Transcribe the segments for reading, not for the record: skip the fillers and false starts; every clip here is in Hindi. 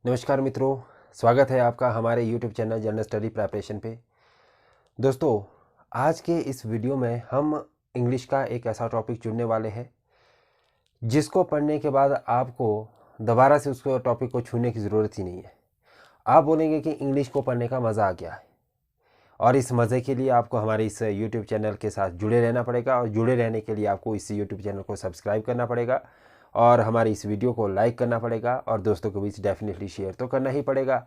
नमस्कार मित्रों, स्वागत है आपका हमारे YouTube channel general study preparation पे। दोस्तों, आज के इस वीडियो में हम इंग्लिश का एक ऐसा टॉपिक चुनने वाले हैं जिसको पढ़ने के बाद आपको दोबारा से उसको टॉपिक को छूने की ज़रूरत ही नहीं है। आप बोलेंगे कि इंग्लिश को पढ़ने का मज़ा आ गया है, और इस मज़े के लिए आपको हमारे इस YouTube चैनल के साथ जुड़े रहना पड़ेगा, और जुड़े रहने के लिए आपको इस YouTube चैनल को सब्सक्राइब करना पड़ेगा और हमारी इस वीडियो को लाइक करना पड़ेगा और दोस्तों के बीच डेफिनेटली शेयर तो करना ही पड़ेगा।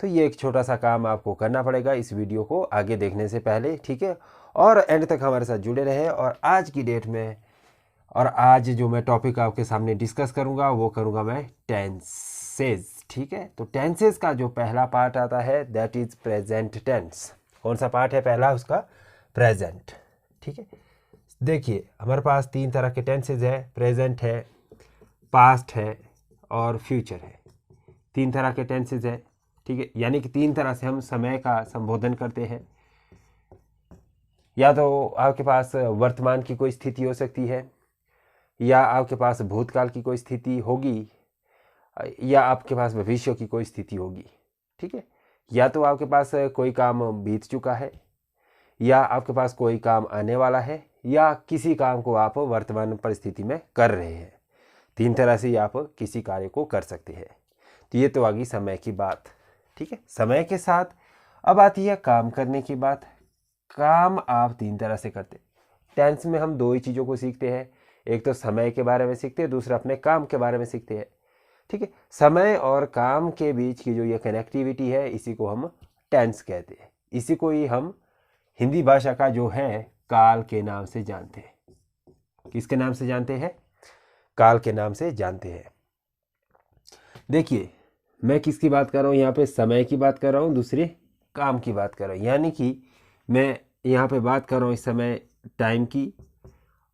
तो ये एक छोटा सा काम आपको करना पड़ेगा इस वीडियो को आगे देखने से पहले, ठीक है। और एंड तक हमारे साथ जुड़े रहे। और आज की डेट में और आज जो मैं टॉपिक आपके सामने डिस्कस करूंगा वो करूंगा मैं टेंसेज, ठीक है। तो टेंसेज का जो पहला पार्ट आता है दैट इज प्रेजेंट टेंस। कौन सा पार्ट है पहला? उसका प्रेजेंट, ठीक है। देखिए, हमारे पास तीन तरह के टेंसेज है, प्रेजेंट है, पास्ट है और फ्यूचर है। तीन तरह के टेंसेज है, ठीक है। यानी कि तीन तरह से हम समय का संबोधन करते हैं। या तो आपके पास वर्तमान की कोई स्थिति हो सकती है, या आपके पास भूतकाल की कोई स्थिति होगी, या आपके पास भविष्य की कोई स्थिति होगी, ठीक है। या तो आपके पास कोई काम बीत चुका है, या आपके पास कोई काम आने वाला है, या किसी काम को आप वर्तमान परिस्थिति में कर रहे हैं। तीन तरह से आप किसी कार्य को कर सकते हैं। तो ये तो आ गई समय की बात, ठीक है। समय के साथ अब आती है काम करने की बात। काम आप तीन तरह से करते हैं। टेंस में हम दो ही चीज़ों को सीखते हैं, एक तो समय के बारे में सीखते हैं, दूसरा अपने काम के बारे में सीखते हैं, ठीक है। समय और काम के बीच की जो ये कनेक्टिविटी है इसी को हम टेंस कहते हैं। इसी को ही हम हिंदी भाषा का जो है काल के नाम से जानते हैं। किसके नाम से जानते हैं? काल के नाम से जानते हैं। देखिए, मैं किसकी बात कर रहा हूँ यहाँ पे? समय की बात कर रहा हूँ, दूसरे काम की बात कर रहा हूँ। यानी कि मैं यहाँ पे बात कर रहा हूँ इस समय टाइम की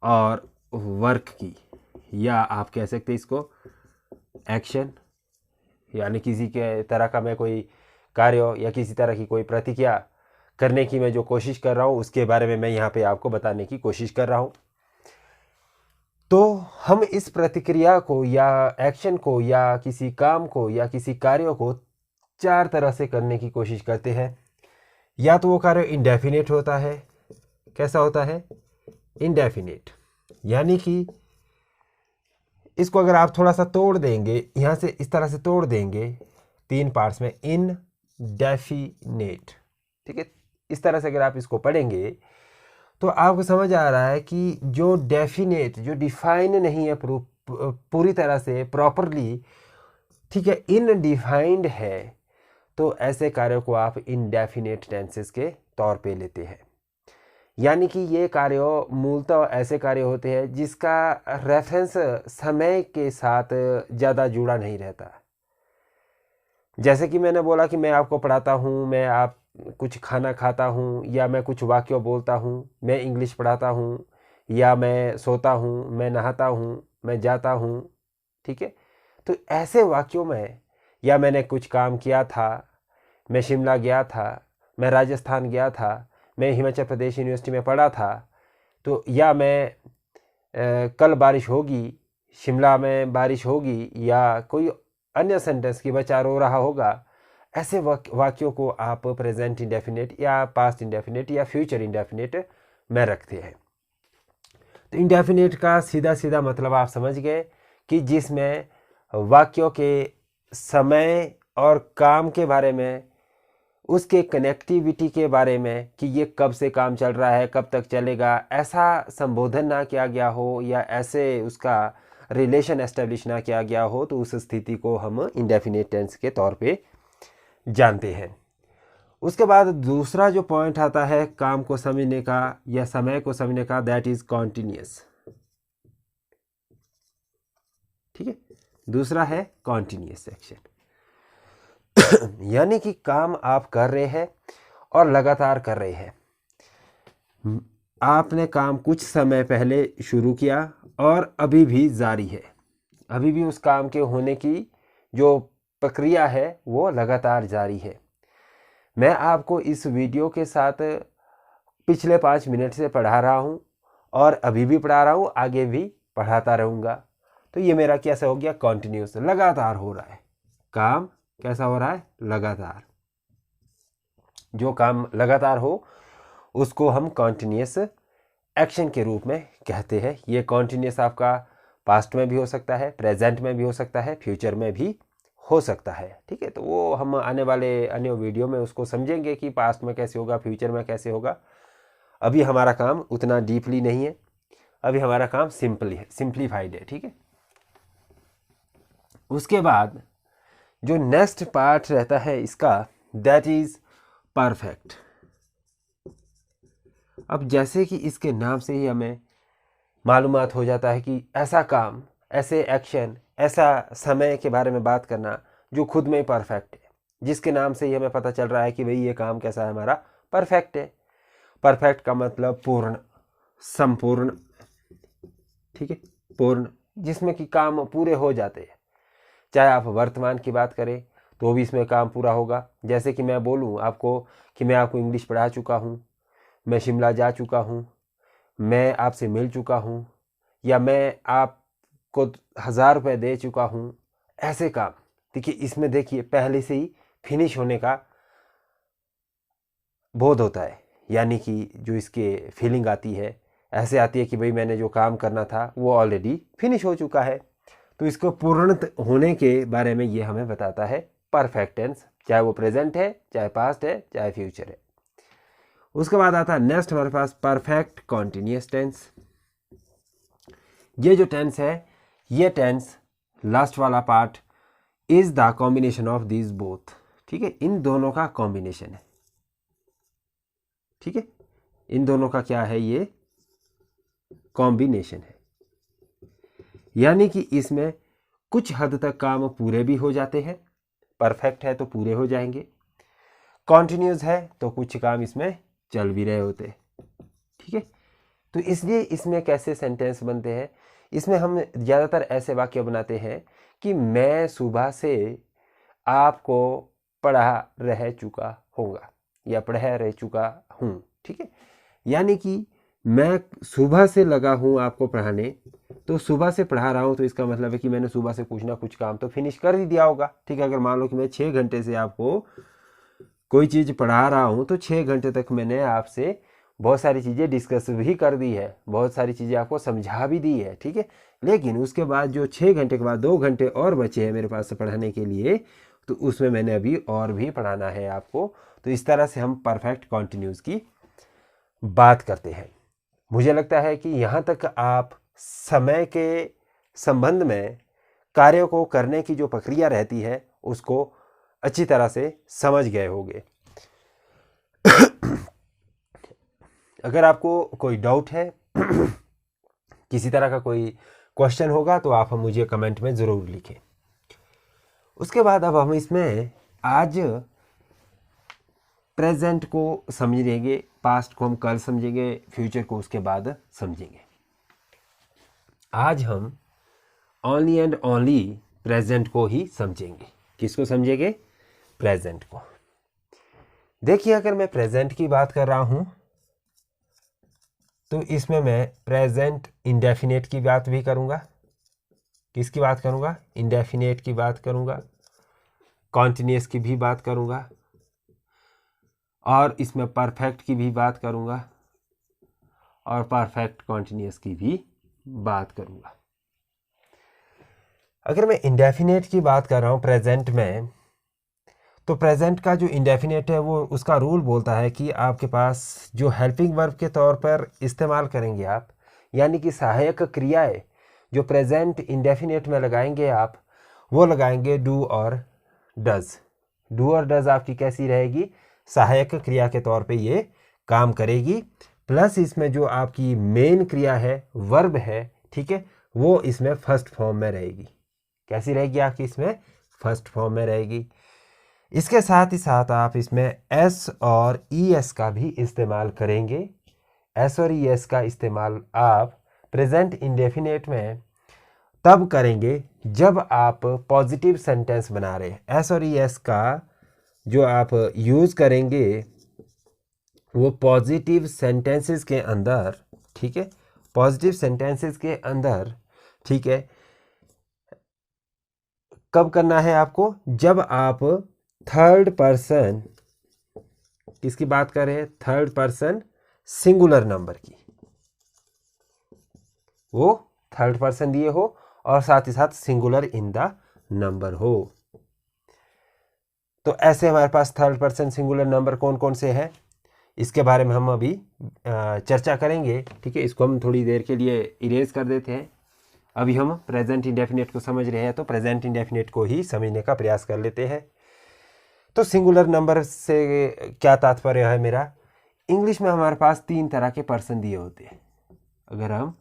और वर्क की, या आप कह सकते हैं इसको एक्शन। यानी किसी के तरह का मैं कोई कार्य या किसी तरह की कोई प्रतिक्रिया करने की मैं जो कोशिश कर रहा हूँ उसके बारे में मैं यहाँ पे आपको बताने की कोशिश कर रहा हूँ। तो हम इस प्रतिक्रिया को या एक्शन को या किसी काम को या किसी कार्य को चार तरह से करने की कोशिश करते हैं। या तो वो कार्य इंडेफिनिट होता है। कैसा होता है? इंडेफिनिट। यानी कि इसको अगर आप थोड़ा सा तोड़ देंगे, यहाँ से इस तरह से तोड़ देंगे तीन पार्ट्स में, इनडेफिनेट, ठीक है। इस तरह से अगर आप इसको पढ़ेंगे तो आपको समझ आ रहा है कि जो डेफिनेट, जो डिफाइन नहीं है पूरी तरह से प्रॉपरली, ठीक है, इनडिफाइंड है, तो ऐसे कार्यों को आप इनडेफिनेट टेंसेस के तौर पे लेते हैं। यानी कि ये कार्य मूलतः ऐसे कार्य होते हैं जिसका रेफरेंस समय के साथ ज़्यादा जुड़ा नहीं रहता। जैसे कि मैंने बोला कि मैं आपको पढ़ाता हूँ, मैं आप कुछ खाना खाता हूँ, या मैं कुछ वाक्य बोलता हूँ, मैं इंग्लिश पढ़ाता हूँ, या मैं सोता हूँ, मैं नहाता हूँ, मैं जाता हूँ, ठीक है। तो ऐसे वाक्यों में, या मैंने कुछ काम किया था, मैं शिमला गया था, मैं राजस्थान गया था, मैं हिमाचल प्रदेश यूनिवर्सिटी में पढ़ा था, तो या मैं कल बारिश होगी, शिमला में बारिश होगी, या कोई अन्य सेंटेंस की बच्चा रो रहा होगा, ऐसे वाक्यों को आप प्रेजेंट इंडेफिनिट या पास्ट इंडेफिनिट या फ्यूचर इंडेफिनिट में रखते हैं। तो इंडेफिनिट का सीधा सीधा मतलब आप समझ गए कि जिसमें वाक्यों के समय और काम के बारे में, उसके कनेक्टिविटी के बारे में कि ये कब से काम चल रहा है, कब तक चलेगा, ऐसा संबोधन ना किया गया हो या ऐसे उसका रिलेशन एस्टेब्लिश ना किया गया हो, तो उस स्थिति को हम इंडेफिनिट टेंस के तौर पे जानते हैं। उसके बाद दूसरा जो पॉइंट आता है काम को समझने का या समय को समझने का, दैट इज कॉन्टिन्यूअस, ठीक है। दूसरा है कॉन्टिन्यूअस एक्शन। यानी कि काम आप कर रहे हैं और लगातार कर रहे हैं। आपने काम कुछ समय पहले शुरू किया और अभी भी जारी है, अभी भी उस काम के होने की जो प्रक्रिया है वो लगातार जारी है। मैं आपको इस वीडियो के साथ पिछले 5 मिनट से पढ़ा रहा हूँ और अभी भी पढ़ा रहा हूँ, आगे भी पढ़ाता रहूँगा। तो ये मेरा कैसा हो गया? कॉन्टिन्यूस, लगातार हो रहा है काम, कैसा हो रहा है, लगातार। जो काम लगातार हो उसको हम कॉन्टिन्यूस एक्शन के रूप में कहते हैं। ये कॉन्टिन्यूस आपका पास्ट में भी हो सकता है, प्रेजेंट में भी हो सकता है, फ्यूचर में भी हो सकता है। ठीक है, तो वो हम आने वाले अन्य वीडियो में उसको समझेंगे कि पास्ट में कैसे होगा, फ्यूचर में कैसे होगा। अभी हमारा काम उतना डीपली नहीं है, अभी हमारा काम सिंप्लीफाइड है। ठीक है, उसके बाद जो नेक्स्ट पार्ट रहता है इसका, दैट इज परफेक्ट। अब जैसे कि इसके नाम से ही हमें मालूमात हो जाता है कि ऐसा काम, ऐसे एक्शन, ऐसा समय के बारे में बात करना जो खुद में ही परफेक्ट है, जिसके नाम से ही हमें पता चल रहा है कि भाई ये काम कैसा है, हमारा परफेक्ट है। परफेक्ट का मतलब पूर्ण, संपूर्ण। ठीक है, पूर्ण, जिसमें कि काम पूरे हो जाते हैं। चाहे आप वर्तमान की बात करें तो भी इसमें काम पूरा होगा। जैसे कि मैं बोलूँ आपको कि मैं आपको इंग्लिश पढ़ा चुका हूँ, मैं शिमला जा चुका हूँ, मैं आपसे मिल चुका हूँ, या मैं आपको 1000 रुपये दे चुका हूँ। ऐसे काम देखिए, इसमें देखिए पहले से ही फिनिश होने का बोध होता है, यानी कि जो इसके फीलिंग आती है ऐसे आती है कि भाई मैंने जो काम करना था वो ऑलरेडी फिनिश हो चुका है। तो इसको पूर्ण होने के बारे में ये हमें बताता है परफेक्ट टेंस, चाहे वो प्रेजेंट है, चाहे पास्ट है, चाहे फ्यूचर है। उसके बाद आता है नेक्स्ट हमारे पास परफेक्ट कॉन्टिन्यूस टेंस। ये जो टेंस है, ये टेंस लास्ट वाला part is the combination of these both. ठीक है, इन दोनों का कॉम्बिनेशन है। ठीक है, इन दोनों का क्या है, ये कॉम्बिनेशन है। यानी कि इसमें कुछ हद तक काम पूरे भी हो जाते हैं, परफेक्ट है तो पूरे हो जाएंगे, कॉन्टिन्यूस है तो कुछ काम इसमें चल भी रहे होते हैं। ठीक है, तो इसलिए इसमें कैसे सेंटेंस बनते हैं, इसमें हम ज़्यादातर ऐसे वाक्य बनाते हैं कि मैं सुबह से आपको पढ़ा रह चुका होगा या पढ़ा रह चुका हूँ। ठीक है, यानी कि मैं सुबह से लगा हूँ आपको पढ़ाने, तो सुबह से पढ़ा रहा हूँ तो इसका मतलब है कि मैंने सुबह से कुछ ना कुछ काम तो फिनिश कर ही दिया होगा। ठीक है, अगर मान लो कि मैं 6 घंटे से आपको कोई चीज़ पढ़ा रहा हूँ तो 6 घंटे तक मैंने आपसे बहुत सारी चीज़ें डिस्कस भी कर दी है, बहुत सारी चीज़ें आपको समझा भी दी है। ठीक है, लेकिन उसके बाद जो 6 घंटे के बाद 2 घंटे और बचे हैं मेरे पास पढ़ाने के लिए, तो उसमें मैंने अभी और भी पढ़ाना है आपको। तो इस तरह से हम परफेक्ट कॉन्टिन्यूस की बात करते हैं। मुझे लगता है कि यहाँ तक आप समय के संबंध में कार्यों को करने की जो प्रक्रिया रहती है उसको अच्छी तरह से समझ गए होंगे। अगर आपको कोई डाउट है, किसी तरह का कोई क्वेश्चन होगा तो आप मुझे कमेंट में ज़रूर लिखें। उसके बाद अब हम इसमें आज प्रेजेंट को समझेंगे, पास्ट को हम कल समझेंगे, फ्यूचर को उसके बाद समझेंगे। आज हम ओनली एंड ओनली प्रेजेंट को ही समझेंगे। किसको समझेंगे? प्रेजेंट को। देखिए, अगर मैं प्रेजेंट की बात कर रहा हूं तो इसमें मैं प्रेजेंट इंडेफिनेट की बात भी करूंगा। किसकी बात करूंगा? इंडेफिनेट की बात करूंगा, कॉन्टिन्यूस की भी बात करूंगा, और इसमें परफेक्ट की भी बात करूंगा, और परफेक्ट कॉन्टिन्यूस की भी बात करूंगा। अगर मैं इंडेफिनेट की बात कर रहा हूं प्रेजेंट में, तो प्रेजेंट का जो इंडेफिनेट है वो उसका रूल बोलता है कि आपके पास जो हेल्पिंग वर्ब के तौर पर इस्तेमाल करेंगे आप, यानी कि सहायक क्रियाएं जो प्रेजेंट इंडेफिनेट में लगाएंगे आप, वो लगाएंगे डू और डज। डू और डज आपकी कैसी रहेगी? सहायक क्रिया के तौर पे ये काम करेगी। प्लस इसमें जो आपकी मेन क्रिया है, वर्ब है, ठीक है, वो इसमें फर्स्ट फॉर्म में रहेगी। कैसी रहेगी आपकी? इसमें फर्स्ट फॉर्म में रहेगी। इसके साथ ही साथ आप इसमें एस और ई एस का भी इस्तेमाल करेंगे। एस और ई एस का इस्तेमाल आप प्रेजेंट इंडेफिनेट में तब करेंगे जब आप पॉजिटिव सेंटेंस बना रहे हैं। एस और ई एस का जो आप यूज़ करेंगे वो पॉजिटिव सेंटेंसेस के अंदर, ठीक है, पॉजिटिव सेंटेंसेस के अंदर, ठीक है, कब करना है आपको? जब आप थर्ड पर्सन, किसकी बात कर रहे हैं? थर्ड पर्सन सिंगुलर नंबर की, वो थर्ड पर्सन दिए हो और साथ ही साथ सिंगुलर इन द नंबर हो। तो ऐसे हमारे पास थर्ड पर्सन सिंगुलर नंबर कौन कौन से हैं, इसके बारे में हम अभी चर्चा करेंगे। ठीक है, इसको हम थोड़ी देर के लिए इरेज कर देते हैं। अभी हम प्रेजेंट इंडेफिनिट को समझ रहे हैं, तो प्रेजेंट इंडेफिनिट को ही समझने का प्रयास कर लेते हैं। तो सिंगुलर नंबर से क्या तात्पर्य है मेरा? इंग्लिश में हमारे पास 3 तरह के पर्सन दिए होते हैं। अगर हम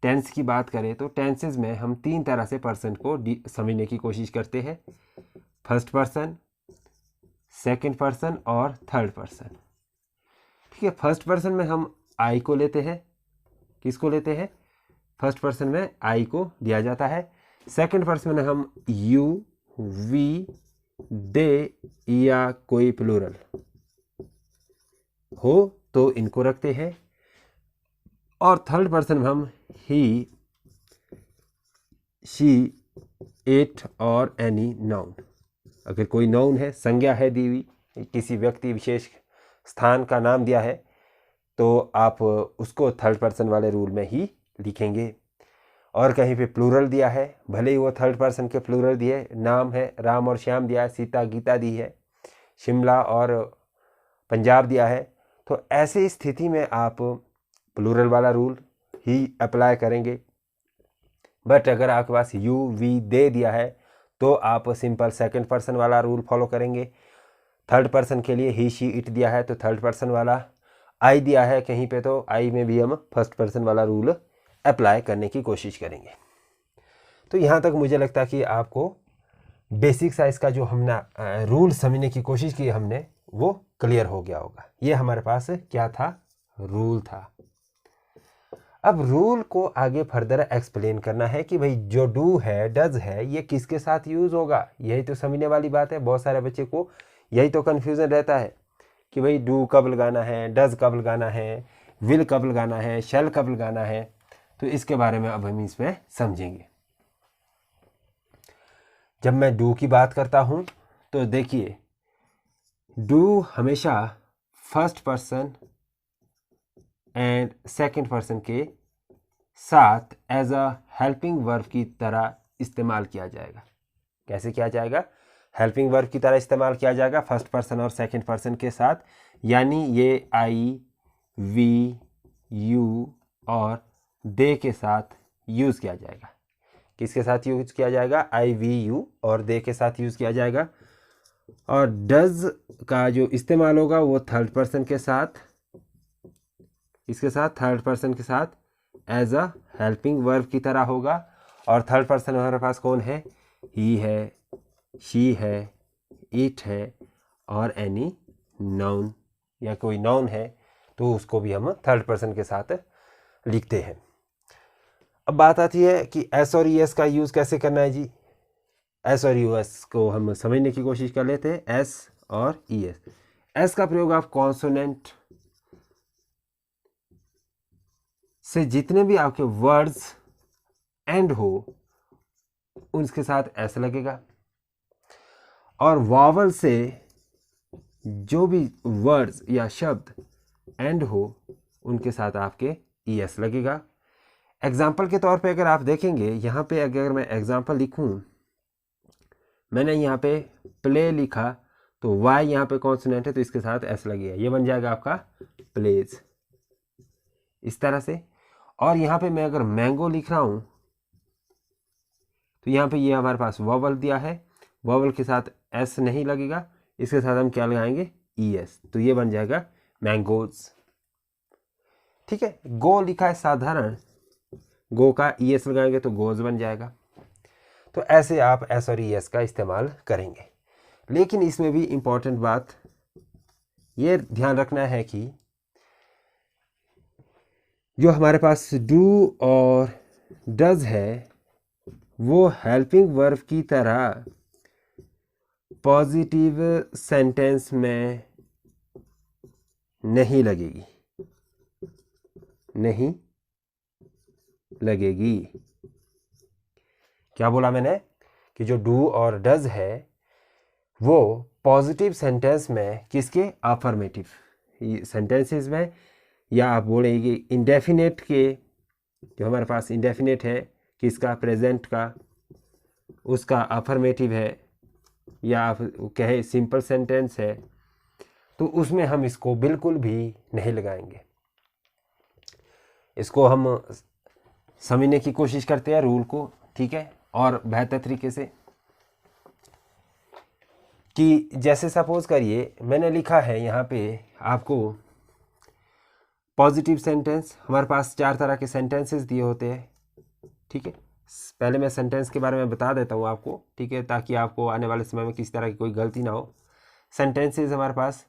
टेंस की बात करें तो टेंसेज में हम 3 तरह से पर्सन को समझने की कोशिश करते हैं। फर्स्ट पर्सन, सेकंड पर्सन और थर्ड पर्सन। ठीक है, फर्स्ट पर्सन में हम आई को लेते हैं। किसको लेते हैं? फर्स्ट पर्सन में आई को दिया जाता है। सेकंड पर्सन में हम यू, वी, दे या कोई प्लूरल हो तो इनको रखते हैं। और थर्ड पर्सन में हम ही, शी, इट और एनी नाउन। अगर कोई नाउन है, संज्ञा है दी हुई, किसी व्यक्ति विशेष स्थान का नाम दिया है, तो आप उसको थर्ड पर्सन वाले रूल में ही लिखेंगे। और कहीं पे प्लूरल दिया है, भले ही वो थर्ड पर्सन के प्लूरल दिए, नाम है राम और श्याम दिया है, सीता गीता दी है, शिमला और पंजाब दिया है, तो ऐसी स्थिति में आप प्लूरल वाला रूल ही अप्लाई करेंगे। बट अगर आपके पास यू, वी, दे दिया है तो आप सिंपल सेकंड पर्सन वाला रूल फॉलो करेंगे। थर्ड पर्सन के लिए ही, शी, इट दिया है तो थर्ड पर्सन वाला, आई दिया है कहीं पे तो आई में भी हम फर्स्ट पर्सन वाला रूल अप्लाई करने की कोशिश करेंगे। तो यहाँ तक मुझे लगता है कि आपको बेसिक साइज का जो हमने रूल समझने की कोशिश की हमने, वो क्लियर हो गया होगा। ये हमारे पास क्या था? रूल था। अब रूल को आगे फर्दर एक्सप्लेन करना है कि भाई जो डू है, डज है, ये किसके साथ यूज होगा। यही तो समझने वाली बात है। बहुत सारे बच्चे को यही तो कन्फ्यूजन रहता है कि भाई डू कब लगाना है, डज कब लगाना है, विल कब लगाना है, शैल कब लगाना है। तो इसके बारे में अब हम इसमें समझेंगे। जब मैं डू की बात करता हूं तो देखिए, डू हमेशा first person and second person के साथ एज अ हेल्पिंग वर्ब की तरह इस्तेमाल किया जाएगा। कैसे किया जाएगा? हेल्पिंग वर्ब की तरह इस्तेमाल किया जाएगा फर्स्ट पर्सन और सेकंड पर्सन के साथ। यानी ये आई, वी, यू और दे के साथ यूज़ किया जाएगा। किसके साथ यूज़ किया जाएगा? आई, वी, यू और दे के साथ यूज़ किया जाएगा। और डज का जो इस्तेमाल होगा वो थर्ड पर्सन के साथ, इसके साथ थर्ड पर्सन के साथ एज अ हेल्पिंग वर्ब की तरह होगा। और थर्ड पर्सन हमारे पास कौन है? ही है, शी है, इट है और एनी नाउन, या कोई नाउन है तो उसको भी हम थर्ड पर्सन के साथ लिखते हैं। अब बात आती है कि एस और ई एस का यूज़ कैसे करना है जी। एस और यू एस को हम समझने की कोशिश कर लेते हैं। एस और ई एस। एस का प्रयोग आप कॉन्सोनेंट से जितने भी आपके वर्ड्स एंड हो उनके साथ एस लगेगा, और वावल से जो भी वर्ड्स या शब्द एंड हो उनके साथ आपके ई एस लगेगा। एग्जाम्पल के तौर पे अगर आप देखेंगे, यहाँ पे अगर मैं एग्जाम्पल लिखूं, मैंने यहाँ पे प्ले लिखा तो वाई यहाँ पे कॉन्सोनेंट है तो इसके साथ एस लगेगा, ये बन जाएगा आपका प्लेज, इस तरह से। और यहाँ पे मैं अगर मैंगो लिख रहा हूँ तो यहाँ पे ये हमारे पास वॉवल दिया है, वॉवल के साथ एस नहीं लगेगा, इसके साथ हम क्या लगाएंगे? ई एस, तो ये बन जाएगा मैंगोज। ठीक है, गो लिखा है साधारण, गो का ई एस लगाएंगे तो गोज बन जाएगा। तो ऐसे आप एस और ई एस का इस्तेमाल करेंगे। लेकिन इसमें भी इंपॉर्टेंट बात ये ध्यान रखना है कि जो हमारे पास डू और डज है वो हेल्पिंग वर्ब की तरह पॉजिटिव सेंटेंस में नहीं लगेगी, नहीं लगेगी। क्या बोला मैंने? कि जो डू और डज है वो पॉजिटिव सेंटेंस में किसके, अफर्मेटिव सेंटेंसेस में, या आप बोलेंगे इंडेफिनेट के, जो हमारे पास इंडेफिनेट है किसका, प्रेजेंट का, उसका अफर्मेटिव है, या आप कहे सिंपल सेंटेंस है, तो उसमें हम इसको बिल्कुल भी नहीं लगाएंगे। इसको हम समझने की कोशिश करते हैं रूल को, ठीक है, और बेहतर तरीके से। कि जैसे सपोज करिए मैंने लिखा है यहाँ पे आपको पॉजिटिव सेंटेंस, हमारे पास 4 तरह के सेंटेंसेस दिए होते हैं, ठीक है। पहले मैं सेंटेंस के बारे में बता देता हूँ आपको, ठीक है, ताकि आपको आने वाले समय में किसी तरह की कोई गलती ना हो। सेंटेंसेस हमारे पास,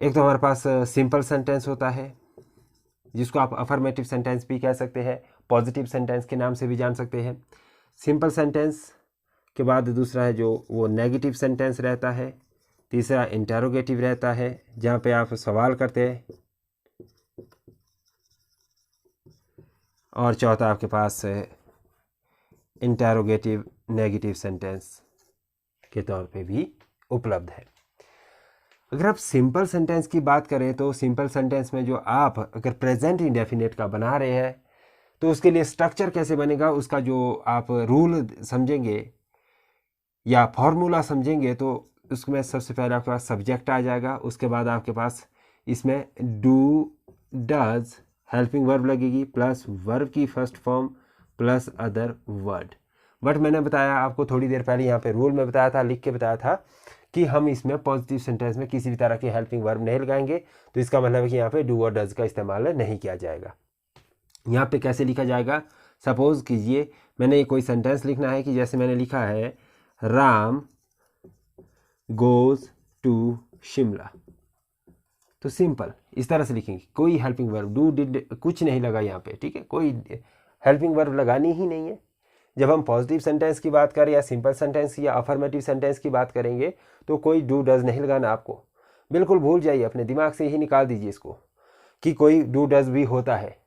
एक तो हमारे पास सिंपल सेंटेंस होता है, जिसको आप अफर्मेटिव सेंटेंस भी कह सकते हैं, पॉजिटिव सेंटेंस के नाम से भी जान सकते हैं। सिंपल सेंटेंस के बाद दूसरा है जो वो नेगेटिव सेंटेंस रहता है, तीसरा इंटेरोगेटिव रहता है, जहाँ पे आप सवाल करते हैं, और चौथा आपके पास इंटेरोगेटिव नेगेटिव सेंटेंस के तौर पे भी उपलब्ध है। अगर आप सिंपल सेंटेंस की बात करें तो सिंपल सेंटेंस में जो आप अगर प्रेजेंट इंडेफिनेट का बना रहे हैं तो उसके लिए स्ट्रक्चर कैसे बनेगा, उसका जो आप रूल समझेंगे या फॉर्मूला समझेंगे, तो उसमें सबसे पहले आपके पास सब्जेक्ट आ जाएगा, उसके बाद आपके पास इसमें डू डज हेल्पिंग वर्ब लगेगी, प्लस वर्ब की first form plus other word. But मैंने बताया आपको थोड़ी देर पहले यहाँ पे रूल में बताया था, लिख के बताया था कि हम इसमें पॉजिटिव सेंटेंस में किसी भी तरह की हेल्पिंग वर्ब नहीं लगाएंगे, तो इसका मतलब है कि यहाँ पे डू और डज का इस्तेमाल नहीं किया जाएगा। यहाँ पे कैसे लिखा जाएगा, सपोज कीजिए मैंने ये कोई सेंटेंस लिखना है कि जैसे मैंने लिखा है राम गोज टू शिमला, तो सिंपल इस तरह से लिखेंगे, कोई हेल्पिंग वर्ब डू डिड कुछ नहीं लगा यहाँ पे, ठीक है, कोई हेल्पिंग वर्ब लगानी ही नहीं है। जब हम पॉजिटिव सेंटेंस की बात करें या सिंपल सेंटेंस या अफर्मेटिव सेंटेंस की बात करेंगे तो कोई डू डज नहीं लगाना आपको, बिल्कुल भूल जाइए, अपने दिमाग से ही निकाल दीजिए इसको कि कोई डू डज भी होता है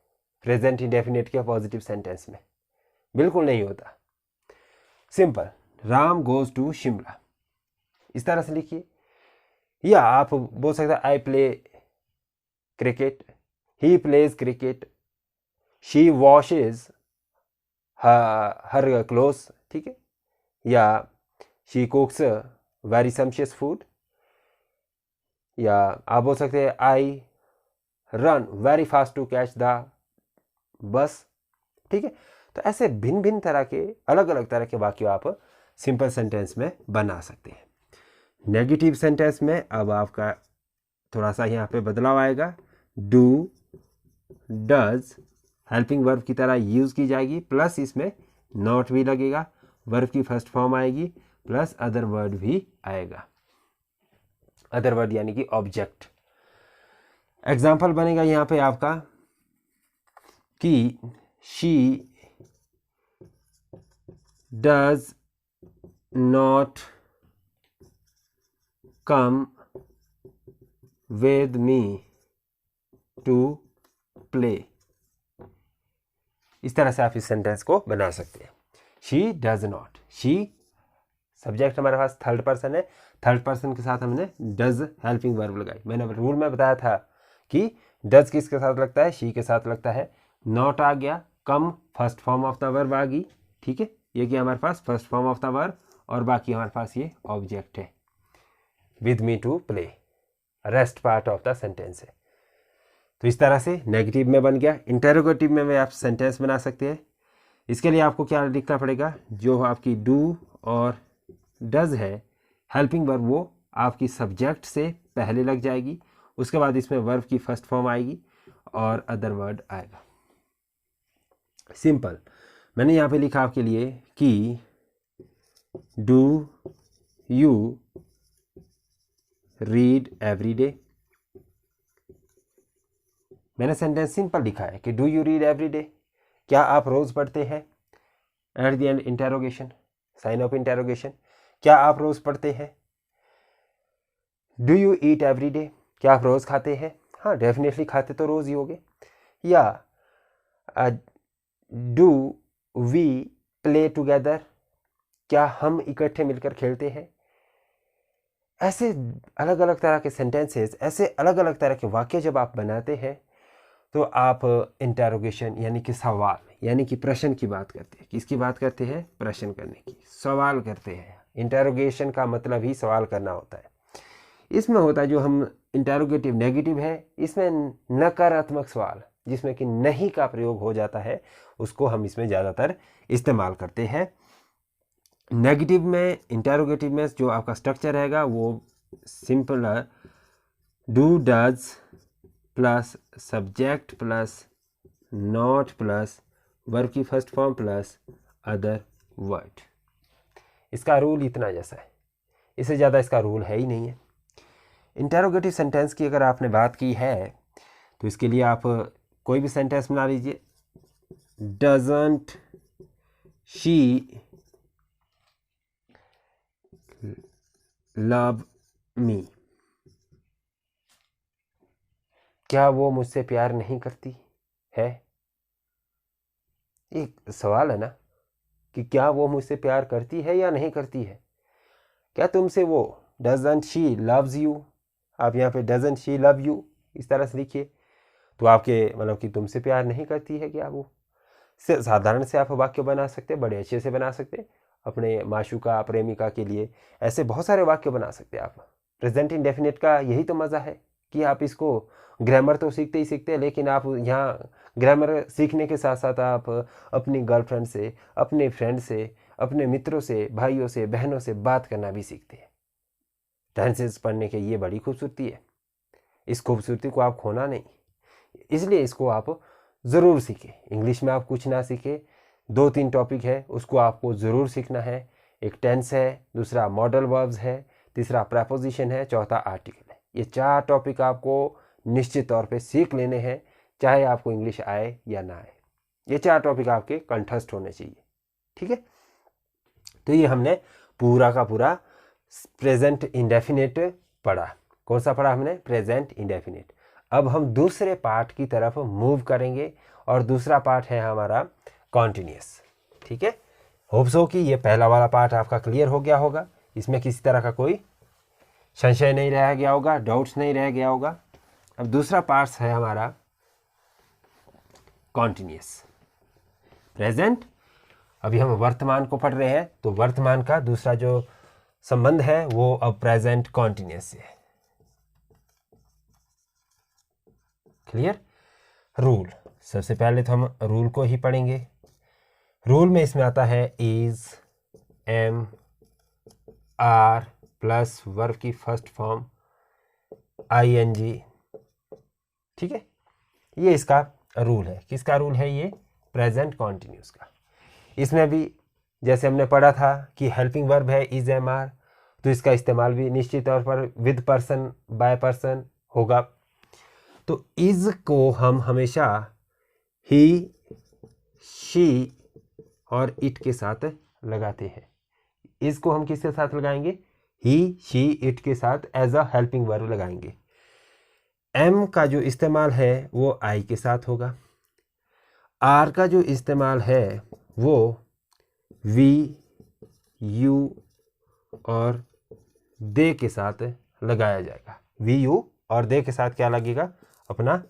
प्रेजेंट इंडेफिनेट के पॉजिटिव सेंटेंस में, बिल्कुल नहीं होता। Simple Ram goes to Shimla, इस तरह से लिखिए। या आप बोल सकते हैं I play cricket, he plays cricket, she washes her clothes, ठीक है, या she cooks very sumptuous food, या आप बोल सकते हैं I run very fast to catch the bus, ठीक है। तो ऐसे भिन्न भिन्न तरह के अलग अलग तरह के वाक्य आप सिंपल सेंटेंस में बना सकते हैं। नेगेटिव सेंटेंस में अब आपका थोड़ा सा यहाँ पे बदलाव आएगा, डू डज हेल्पिंग वर्ब की तरह यूज की जाएगी, प्लस इसमें नॉट भी लगेगा, वर्ब की फर्स्ट फॉर्म आएगी, प्लस अदर वर्ड भी आएगा, अदर वर्ड यानी कि ऑब्जेक्ट। एग्जाम्पल बनेगा यहाँ पे आपका कि she does not come with me to play, इस तरह से आप इस सेंटेंस को बना सकते हैं। She does not, she subject हमारे पास थर्ड पर्सन है, थर्ड पर्सन के साथ हमने डज हेल्पिंग वर्ब लगाई। मैंने रूल में बताया था कि डज किसके साथ लगता है, शी के साथ लगता है, नॉट आ गया, come first form of the verb आ गई, ठीक है, ये कि हमारे पास first form of the verb, और बाकी हमारे पास ये ऑब्जेक्ट है, with me to play rest part of the sentence है। तो इस तरह से नेगेटिव में बन गया। इंटेरोगेटिव में भी आप सेंटेंस बना सकते हैं। इसके लिए आपको क्या लिखना पड़ेगा, जो आपकी डू और डज है हेल्पिंग वर्ब वो आपकी सब्जेक्ट से पहले लग जाएगी, उसके बाद इसमें वर्ब की फर्स्ट फॉर्म आएगी और अदर वर्ड आएगा। सिंपल मैंने यहाँ पे लिखा आपके लिए कि do you read every day, मैंने सेंटेंस सिंपल लिखा है कि do you read every day, क्या आप रोज पढ़ते हैं, at the end interrogation, sign of interrogation, क्या आप रोज पढ़ते हैं। Do you eat every day, क्या आप रोज खाते हैं, हाँ डेफिनेटली खाते तो रोज ही होगे। या डू वी प्ले टुगेदर क्या हम इकट्ठे मिलकर खेलते हैं? ऐसे अलग अलग तरह के सेंटेंसेस, ऐसे अलग अलग तरह के वाक्य जब आप बनाते हैं तो आप इंटरोगेशन यानी कि सवाल यानी कि प्रश्न की बात करते हैं। किसकी बात करते हैं? प्रश्न करने की, सवाल करते हैं। इंटरोगेशन का मतलब ही सवाल करना होता है। इसमें होता है जो हम इंटरोगेटिव नेगेटिव है, इसमें नकारात्मक सवाल जिसमें कि नहीं का प्रयोग हो जाता है, उसको हम इसमें ज़्यादातर इस्तेमाल करते हैं। नेगेटिव में, इंटरोगेटिव में जो आपका स्ट्रक्चर रहेगा वो सिंपल है, do does plus subject plus not plus verb की first form plus other word. इसका रूल इतना जैसा है, इससे ज़्यादा इसका रूल है ही नहीं है। इंटरोगेटिव सेंटेंस की अगर आपने बात की है तो इसके लिए आप कोई भी सेंटेंस बना लीजिए। डजंट शी लव मी, क्या वो मुझसे प्यार नहीं करती है? एक सवाल है ना कि क्या वो मुझसे प्यार करती है या नहीं करती है? क्या तुमसे वो, डजंट शी लव्स यू, आप यहाँ पे डजंट शी लव यू इस तरह से लिखिए तो आपके मतलब कि तुमसे प्यार नहीं करती है क्या वो? साधारण से आप वाक्य बना सकते हैं, बड़े अच्छे से बना सकते हैं अपने माशूका प्रेमिका के लिए। ऐसे बहुत सारे वाक्य बना सकते हैं आप। प्रेजेंट इंडेफिनिट का यही तो मज़ा है कि आप इसको ग्रामर तो सीखते ही सीखते हैं, लेकिन आप यहाँ ग्रामर सीखने के साथ साथ आप अपनी गर्लफ्रेंड से, अपने फ्रेंड से, अपने मित्रों से, भाइयों से, बहनों से बात करना भी सीखते हैं। टेंसेस पढ़ने के ये बड़ी खूबसूरती है। इस खूबसूरती को आप खोना नहीं, इसलिए इसको आप ज़रूर सीखें। इंग्लिश में आप कुछ ना सीखें, 2-3 टॉपिक है उसको आपको ज़रूर सीखना है। एक टेंस है, दूसरा मॉडल वर्ब्स है, तीसरा प्रेपोजिशन है, चौथा आर्टिकल है। ये 4 टॉपिक आपको निश्चित तौर पे सीख लेने हैं, चाहे आपको इंग्लिश आए या ना आए। ये 4 टॉपिक आपके कंठस्थ होने चाहिए, ठीक है। तो ये हमने पूरा का पूरा प्रेजेंट इंडेफिनिट पढ़ा। कौन सा पढ़ा हमने? Present indefinite. अब हम दूसरे पार्ट की तरफ मूव करेंगे और दूसरा पार्ट है हमारा कॉन्टिन्यूस, ठीक है। होप सो कि ये पहला वाला पार्ट आपका क्लियर हो गया होगा, इसमें किसी तरह का कोई संशय नहीं रह गया होगा, डाउट्स नहीं रह गया होगा। अब दूसरा पार्ट है हमारा कॉन्टिन्यूस प्रेजेंट। अभी हम वर्तमान को पढ़ रहे हैं तो वर्तमान का दूसरा जो संबंध है वो अब प्रेजेंट कॉन्टिन्यूस से है। क्लियर? रूल, सबसे पहले तो हम रूल को ही पढ़ेंगे। रूल में इसमें आता है is, am, are plus verb की फर्स्ट फॉर्म ING, ठीक है। ये इसका रूल है। किसका रूल है ये? प्रेजेंट कॉन्टिन्यूस का। इसमें भी जैसे हमने पढ़ा था कि हेल्पिंग वर्ब है इज, एम, आर, तो इसका इस्तेमाल भी निश्चित तौर पर विद पर्सन, बाय पर्सन होगा। तो इज को हम हमेशा ही, शी और इट के साथ लगाते हैं। इज को हम किसके साथ लगाएंगे? ही, शी, इट के साथ एज अ हेल्पिंग वर्ब लगाएंगे। एम का जो इस्तेमाल है वो आई के साथ होगा। आर का जो इस्तेमाल है वो वी, यू और दे के साथ लगाया जाएगा। वी, यू और दे के साथ क्या लगेगा? अपना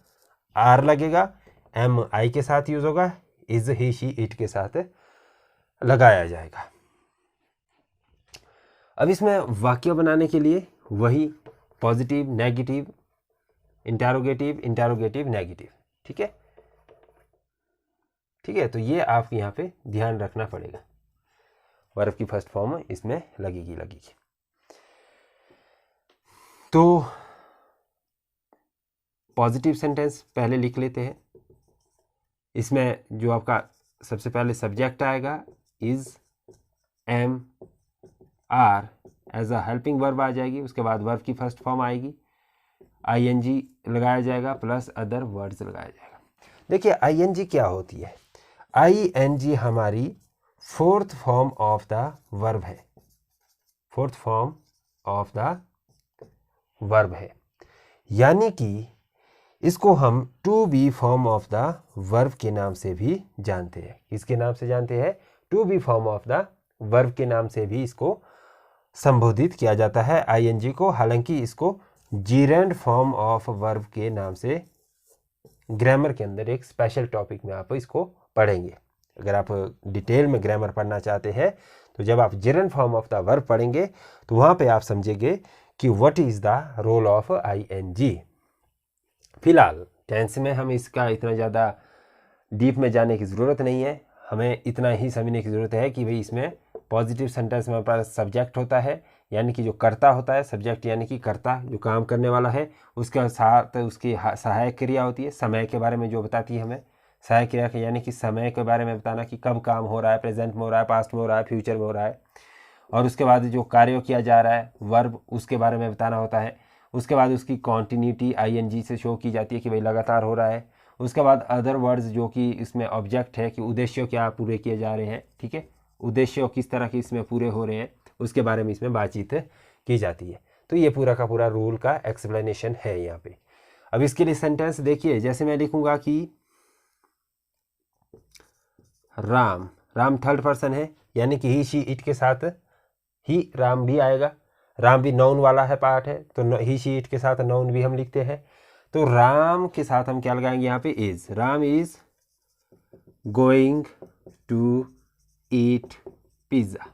आर लगेगा। एम आई के साथ यूज होगा, इज, ही, शी, इट के साथ लगाया जाएगा। अब इसमें वाक्य बनाने के लिए वही positive, negative, interrogative, interrogative, negative, ठीक है। ठीक है, तो ये आपको यहाँ पे ध्यान रखना पड़ेगा। वर्ब की फर्स्ट फॉर्म इसमें लगेगी। तो पॉजिटिव सेंटेंस पहले लिख लेते हैं। इसमें जो आपका सबसे पहले सब्जेक्ट आएगा is, am, are as a helping verb आ जाएगी। उसके बाद वर्ब की फर्स्ट फॉर्म आएगी, ING लगाया जाएगा प्लस अदर वर्ड्स लगाया जाएगा। देखिए ING क्या होती है? ING हमारी fourth form of the verb है। Fourth form of the verb है, यानी कि इसको हम to be form of the verb के नाम से भी जानते हैं। किसके नाम से जानते हैं? To be form of the verb के नाम से भी इसको संबोधित किया जाता है आईएनजी को। हालांकि इसको जीरेंड फॉर्म ऑफ वर्ब के नाम से ग्रामर के अंदर एक स्पेशल टॉपिक में आप इसको पढ़ेंगे। अगर आप डिटेल में ग्रामर पढ़ना चाहते हैं तो जब आप gerund form of the verb पढ़ेंगे तो वहाँ पे आप समझेंगे कि what is the role of ING. फिलहाल टेंस में हम इसका इतना ज़्यादा डीप में जाने की ज़रूरत नहीं है। हमें इतना ही समझने की ज़रूरत है कि भाई इसमें पॉजिटिव सेंटेंस में हमारे पास सब्जेक्ट होता है, यानी कि जो कर्ता होता है, सब्जेक्ट यानी कि कर्ता जो काम करने वाला है, उसके साथ उसकी सहायक क्रिया होती है समय के बारे में जो बताती है हमें। सहायक क्रिया के यानी कि समय के बारे में बताना कि कब काम हो रहा है, प्रेजेंट में हो रहा है, पास्ट में हो रहा है, फ्यूचर में हो रहा है। और उसके बाद जो कार्य किया जा रहा है वर्ब, उसके बारे में बताना होता है। उसके बाद उसकी कॉन्टिन्यूटी आईएनजी से शो की जाती है कि भाई लगातार हो रहा है। उसके बाद अदर वर्ड्स जो कि इसमें ऑब्जेक्ट है कि उद्देश्य क्या पूरे किए जा रहे हैं, ठीक है, उद्देश्य किस तरह के इसमें पूरे हो रहे हैं, उसके बारे में इसमें बातचीत की जाती है। तो ये पूरा का पूरा रूल का एक्सप्लेनेशन है यहाँ पे। अब इसके लिए सेंटेंस देखिए, जैसे मैं लिखूंगा कि राम, राम थर्ड पर्सन है, यानी कि ही शी इट के साथ ही राम भी आएगा। राम भी नाउन वाला है पार्ट है, तो ही शी इट के साथ नाउन भी हम लिखते हैं। तो राम के साथ हम क्या लगाएंगे यहाँ पे, is. Ram is going to eat pizza,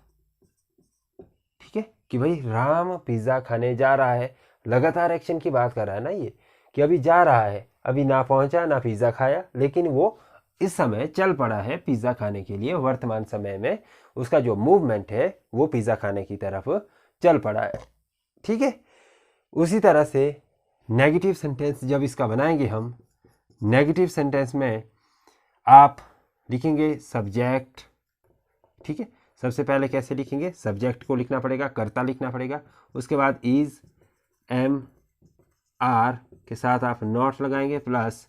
ठीक है, कि भाई राम पिज्ज़ा खाने जा रहा है। लगातार एक्शन की बात कर रहा है ना ये, कि अभी जा रहा है, अभी ना पहुंचा ना पिज़्ज़ा खाया, लेकिन वो इस समय चल पड़ा है पिज़्ज़ा खाने के लिए। वर्तमान समय में उसका जो मूवमेंट है वो पिज़्ज़ा खाने की तरफ चल पड़ा है, ठीक है। उसी तरह से नेगेटिव सेंटेंस जब इसका बनाएंगे हम, नेगेटिव सेंटेंस में आप लिखेंगे सब्जेक्ट, ठीक है। सबसे पहले कैसे लिखेंगे, सब्जेक्ट को लिखना पड़ेगा, कर्ता लिखना पड़ेगा। उसके बाद इज, एम, आर के साथ आप नॉट लगाएंगे, प्लस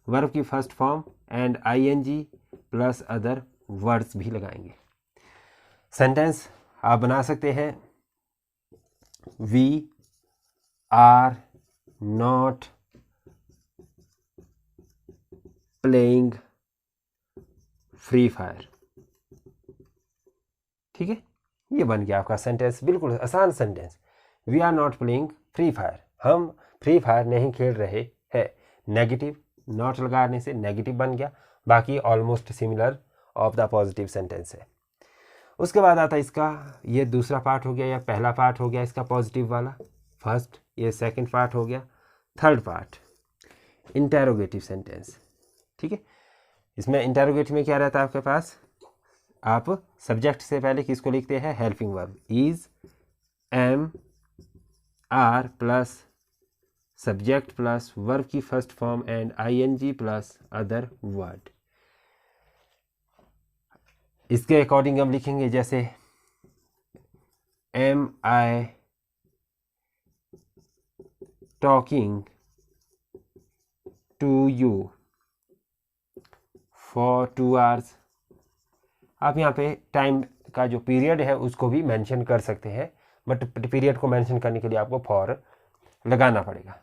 वर्ब की first form and ING plus other words भी लगाएंगे। सेंटेंस आप बना सकते हैं, we are not playing Free Fire, ठीक है। ये बन गया आपका सेंटेंस, बिल्कुल आसान sentence. We are not playing Free Fire, हम फ्री फायर नहीं खेल रहे हैं। नेगेटिव नॉट लगाने से नेगेटिव बन गया। बाकी almost similar of the positive sentence है। उसके बाद आता है इसका, ये दूसरा पार्ट हो गया या पहला पार्ट हो गया इसका पॉजिटिव वाला, फर्स्ट। ये सेकंड पार्ट हो गया। थर्ड पार्ट इंटेरोगेटिव सेंटेंस, ठीक है। इसमें इंटेरोगेटिव में क्या रहता है आपके पास, आप सब्जेक्ट से पहले किसको लिखते हैं, helping verb, is, am, are plus subject plus verb की first form and ING plus other word. इसके अकॉर्डिंग हम लिखेंगे जैसे am I talking to you for 2 hours। आप यहाँ पे टाइम का जो पीरियड है उसको भी मेंशन कर सकते हैं, बट पीरियड को मेंशन करने के लिए आपको फॉर लगाना पड़ेगा।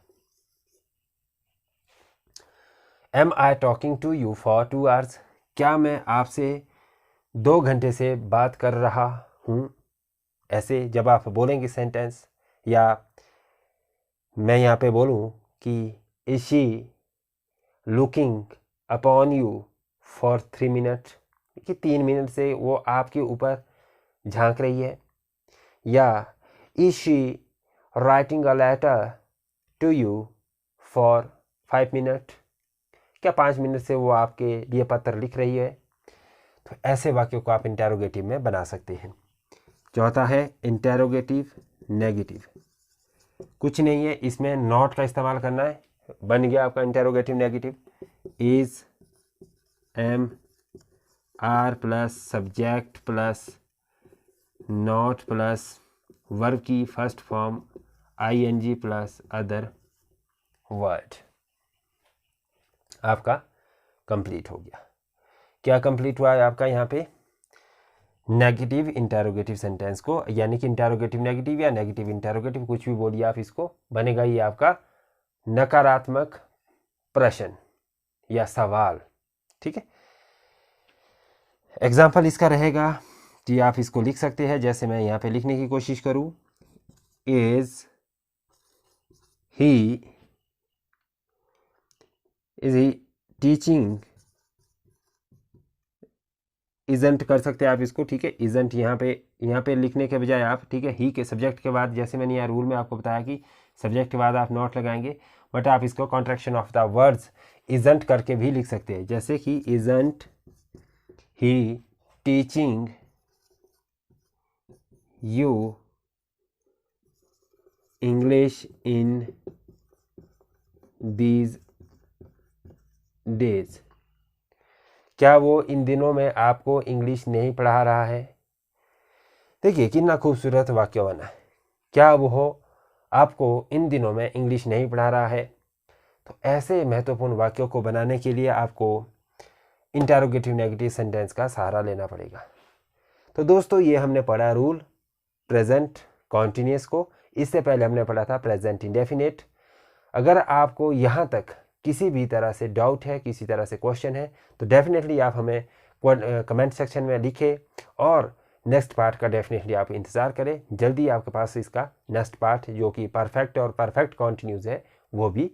Am I talking to you for 2 hours, क्या मैं आपसे 2 घंटे से बात कर रहा हूँ। ऐसे जब आप बोलेंगे सेंटेंस, या मैं यहाँ पे बोलूँ कि is she looking upon you for 3 minutes, कि 3 मिनट से वो आपके ऊपर झांक रही है। या is she writing a letter to you for 5 minutes, क्या 5 मिनट से वो आपके लिए पत्र लिख रही है। तो ऐसे वाक्यों को आप इंटेरोगेटिव में बना सकते हैं। चौथा है इंटेरोगेटिव नेगेटिव, कुछ नहीं है, इसमें नॉट का इस्तेमाल करना है। बन गया आपका interrogative negative, is, am, are plus subject plus not plus verb की first form ING plus other word. आपका कंप्लीट हो गया। क्या कंप्लीट हुआ है आपका यहाँ पे, नेगेटिव इंटेरोगेटिव सेंटेंस को, यानी कि इंटेरोगेटिव नेगेटिव या नेगेटिव इंटेरोगेटिव, कुछ भी बोलिए आप, इसको बनेगा ये आपका नकारात्मक प्रश्न या सवाल, ठीक है। एग्जाम्पल इसका रहेगा टी आप इसको लिख सकते हैं, जैसे मैं यहाँ पे लिखने की कोशिश करूँ, इज ही टीचिंग, इजंट कर सकते हैं आप इसको, ठीक है। इजंट यहाँ पे लिखने के बजाय आप, ठीक है, ही के सब्जेक्ट के बाद, जैसे मैंने यहाँ रूल में आपको बताया कि सब्जेक्ट के बाद आप नॉट लगाएंगे, बट आप इसको contraction of the words isn't करके भी लिख सकते हैं, जैसे कि isn't he teaching you English in these days. क्या वो इन दिनों में आपको इंग्लिश नहीं पढ़ा रहा है? देखिए कितना खूबसूरत वाक्य बना है। क्या वो आपको इन दिनों में इंग्लिश नहीं पढ़ा रहा है? तो ऐसे महत्वपूर्ण वाक्यों को बनाने के लिए आपको इंटरोगेटिव नेगेटिव सेंटेंस का सहारा लेना पड़ेगा। तो दोस्तों ये हमने पढ़ा रूल प्रेजेंट कॉन्टिन्यूस को। इससे पहले हमने पढ़ा था प्रेजेंट इंडेफिनिट। अगर आपको यहाँ तक किसी भी तरह से डाउट है, किसी तरह से क्वेश्चन है, तो डेफिनेटली आप हमें कमेंट सेक्शन में लिखें और नेक्स्ट पार्ट का डेफिनेटली आप इंतज़ार करें। जल्दी आपके पास इसका नेक्स्ट पार्ट जो कि परफेक्ट और परफेक्ट कॉन्टिन्यूस है वो भी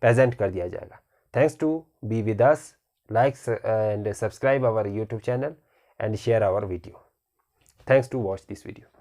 प्रेजेंट कर दिया जाएगा। Thanks to be with us, like and subscribe our YouTube channel and share our video. Thanks to watch this video.